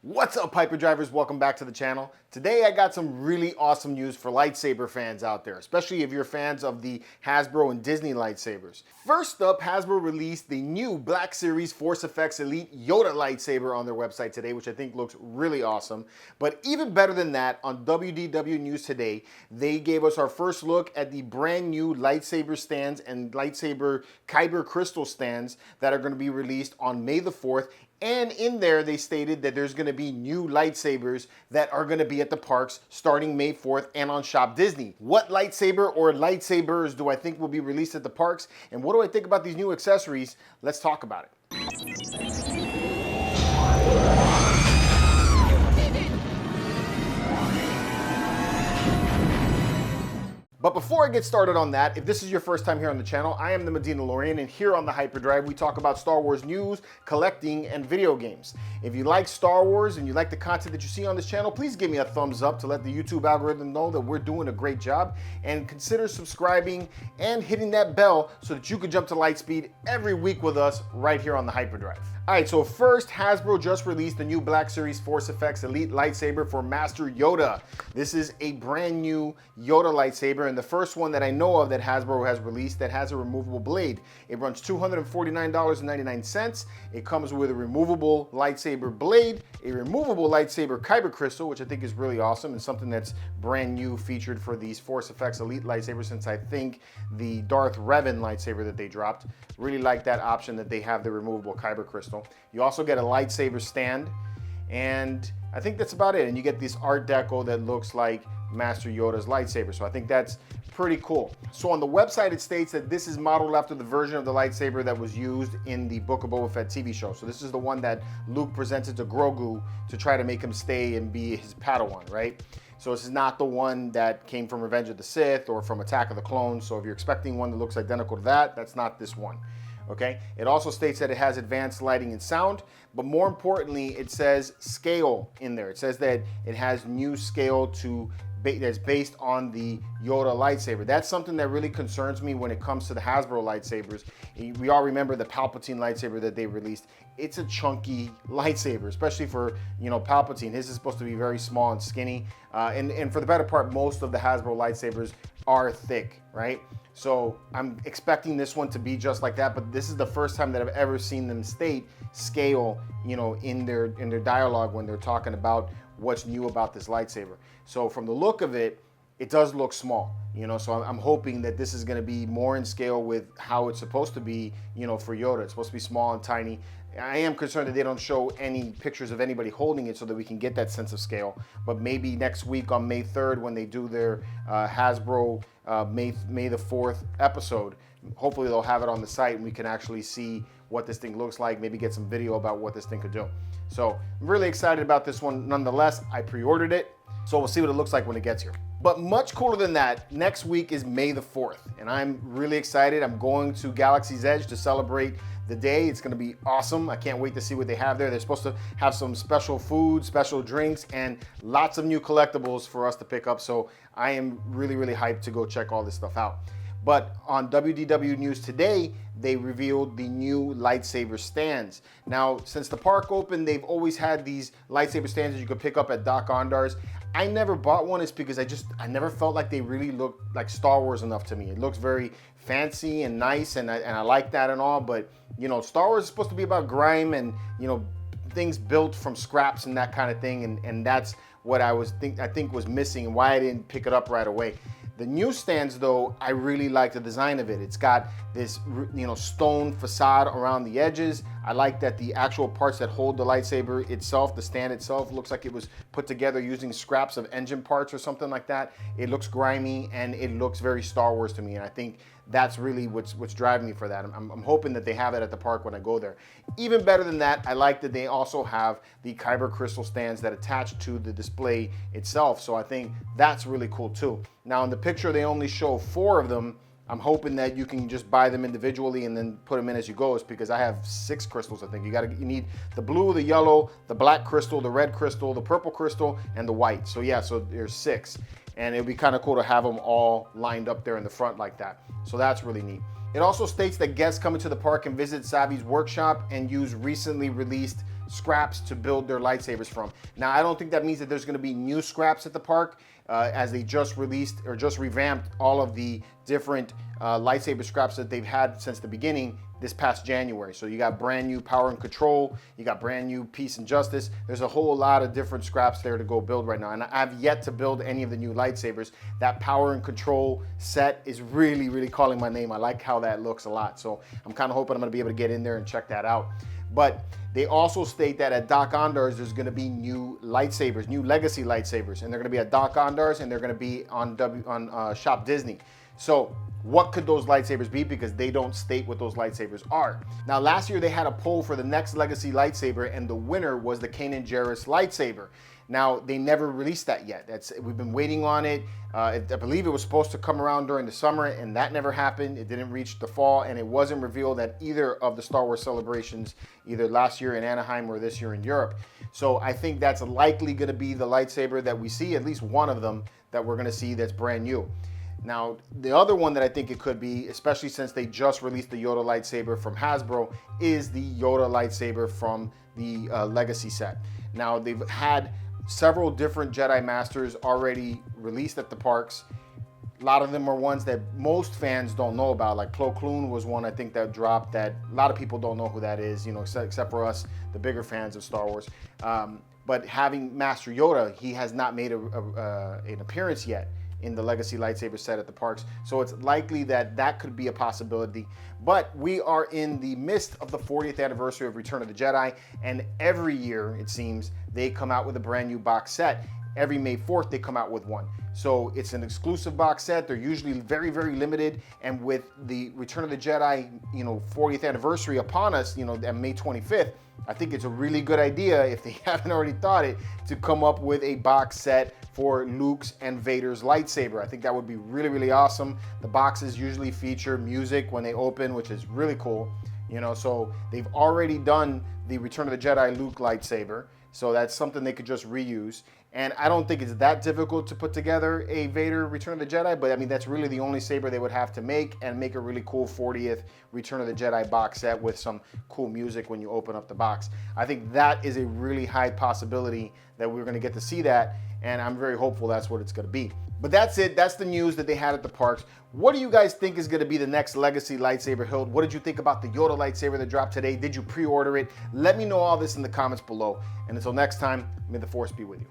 What's up, Piper Drivers? Welcome back to the channel. Today I got some really awesome news for lightsaber fans out there, especially if you're fans of the Hasbro and Disney lightsabers. First up, Hasbro released the new Black Series Force Effects Elite Yoda lightsaber on their website today, which I think looks really awesome. But even better than that, on WDW News today, they gave us our first look at the brand new lightsaber stands and lightsaber kyber crystal stands that are going to be released on May the 4th. And in there, they stated that there's going to be new lightsabers that are going to be at the parks starting May 4th and on Shop Disney. What lightsaber or lightsabers do I think will be released at the parks? And what do I think about these new accessories? Let's talk about it. But before I get started on that, if this is your first time here on the channel, I am the Medinalorean, and here on the Hyperdrive, we talk about Star Wars news, collecting, and video games. If you like Star Wars and you like the content that you see on this channel, please give me a thumbs up to let the YouTube algorithm know that we're doing a great job, and consider subscribing and hitting that bell so that you can jump to Lightspeed every week with us right here on the Hyperdrive. All right, so first, Hasbro just released the new Black Series Force Effects Elite lightsaber for Master Yoda. This is a brand new Yoda lightsaber, and the first one that I know of that Hasbro has released that has a removable blade. It runs $249.99. It comes with a removable lightsaber blade, a removable lightsaber kyber crystal, which I think is really awesome and something that's brand new featured for these Force Effects Elite lightsabers, since I think the Darth Revan lightsaber that they dropped. Really like that option that they have the removable kyber crystal. You also get a lightsaber stand, and I think that's about it. And you get this Art Deco that looks like Master Yoda's lightsaber. So I think that's pretty cool. So on the website, it states that this is modeled after the version of the lightsaber that was used in the Book of Boba Fett TV show. So this is the one that Luke presented to Grogu to try to make him stay and be his Padawan, right? So this is not the one that came from Revenge of the Sith or from Attack of the Clones. So if you're expecting one that looks identical to that, that's not this one. Okay, it also states that it has advanced lighting and sound, but more importantly, it says scale in there. It says that it has new scale that's based on the Yoda lightsaber. That's something that really concerns me when it comes to the Hasbro lightsabers. We all remember the Palpatine lightsaber that they released. It's a chunky lightsaber, especially for, you know, Palpatine. His is supposed to be very small and skinny. And for the better part, most of the Hasbro lightsabers are thick, right? So I'm expecting this one to be just like that, but this is the first time that I've ever seen them state scale, you know, in their dialogue when they're talking about what's new about this lightsaber. So from the look of it, it does look small, you know, so I'm hoping that this is going to be more in scale with how it's supposed to be, you know, for Yoda. It's supposed to be small and tiny. I am concerned that they don't show any pictures of anybody holding it so that we can get that sense of scale. But maybe next week on May 3rd, when they do their Hasbro May the 4th episode, hopefully they'll have it on the site and we can actually see what this thing looks like, maybe get some video about what this thing could do. So I'm really excited about this one. Nonetheless, I pre-ordered it, so we'll see what it looks like when it gets here. But much cooler than that, next week is May the 4th, and I'm really excited. I'm going to Galaxy's Edge to celebrate the day. It's going to be awesome. I can't wait to see what they have there. They're supposed to have some special food, special drinks, and lots of new collectibles for us to pick up. So I am really, really hyped to go check all this stuff out. But on WDW News today, they revealed the new lightsaber stands. Now, since the park opened, they've always had these lightsaber stands that you could pick up at Doc Ondar's. I never bought one. It's because I never felt like they really looked like Star Wars enough to me. It looks very fancy and nice, and I like that and all, but you know, Star Wars is supposed to be about grime and, you know, things built from scraps and that kind of thing, and that's what I think was missing and why I didn't pick it up right away. The new stands, though, I really like the design of it. It's got this, you know, stone facade around the edges. I like that the actual parts that hold the lightsaber itself, the stand itself, looks like it was put together using scraps of engine parts or something like that. It looks grimy and it looks very Star Wars to me, and I think that's really what's driving me for that. I'm hoping that they have it at the park when I go there. Even better than that, I like that they also have the kyber crystal stands that attach to the display itself, so I think that's really cool too. Now in the picture they only show 4 of them. I'm hoping that you can just buy them individually and then put them in as you go. It's because I have 6 crystals, I think. You need the blue, the yellow, the black crystal, the red crystal, the purple crystal, and the white. So yeah, so there's 6. And it'd be kind of cool to have them all lined up there in the front like that. So that's really neat. It also states that guests coming to the park can visit Savi's workshop and use recently released scraps to build their lightsabers from. Now, I don't think that means that there's going to be new scraps at the park, as they just released or just revamped all of the different lightsaber scraps that they've had since the beginning this past January. So you got brand new Power and Control, you got brand new Peace and Justice. There's a whole lot of different scraps there to go build right now. And I've yet to build any of the new lightsabers. That Power and Control set is really, really calling my name. I like how that looks a lot. So I'm kind of hoping I'm gonna be able to get in there and check that out. But they also state that at Doc Ondar's, there's gonna be new lightsabers, new Legacy lightsabers. And they're gonna be at Doc Ondar's, and they're gonna be on Shop Disney. So what could those lightsabers be? Because they don't state what those lightsabers are. Now, last year they had a poll for the next Legacy lightsaber, and the winner was the Kanan Jarrus lightsaber. Now, they never released that yet. We've been waiting on it. I believe it was supposed to come around during the summer, and that never happened. It didn't reach the fall, and it wasn't revealed at either of the Star Wars celebrations, either last year in Anaheim or this year in Europe. So I think that's likely gonna be the lightsaber that we see, at least one of them that we're gonna see that's brand new. Now, the other one that I think it could be, especially since they just released the Yoda lightsaber from Hasbro, is the Yoda lightsaber from the Legacy set. Now, they've had several different Jedi Masters already released at the parks. A lot of them are ones that most fans don't know about. Like Plo Koon was one I think that dropped that a lot of people don't know who that is, you know, except for us, the bigger fans of Star Wars. But having Master Yoda, he has not made an appearance yet in the Legacy lightsaber set at the parks. So it's likely that that could be a possibility. But we are in the midst of the 40th anniversary of Return of the Jedi, and every year, it seems, they come out with a brand new box set. Every May 4th, they come out with one. So it's an exclusive box set. They're usually very, very limited. And with the Return of the Jedi, 40th anniversary upon us, on May 25th, I think it's a really good idea, if they haven't already thought it, to come up with a box set for Luke's and Vader's lightsaber. I think that would be really, really awesome. The boxes usually feature music when they open, which is really cool. So they've already done the Return of the Jedi Luke lightsaber. So that's something they could just reuse. And I don't think it's that difficult to put together a Vader Return of the Jedi, but I mean, that's really the only saber they would have to make, and make a really cool 40th Return of the Jedi box set with some cool music when you open up the box. I think that is a really high possibility that we're gonna get to see that, and I'm very hopeful that's what it's gonna be. But that's it, that's the news that they had at the parks. What do you guys think is gonna be the next Legacy lightsaber build? What did you think about the Yoda lightsaber that dropped today? Did you pre-order it? Let me know all this in the comments below. And until next time, may the Force be with you.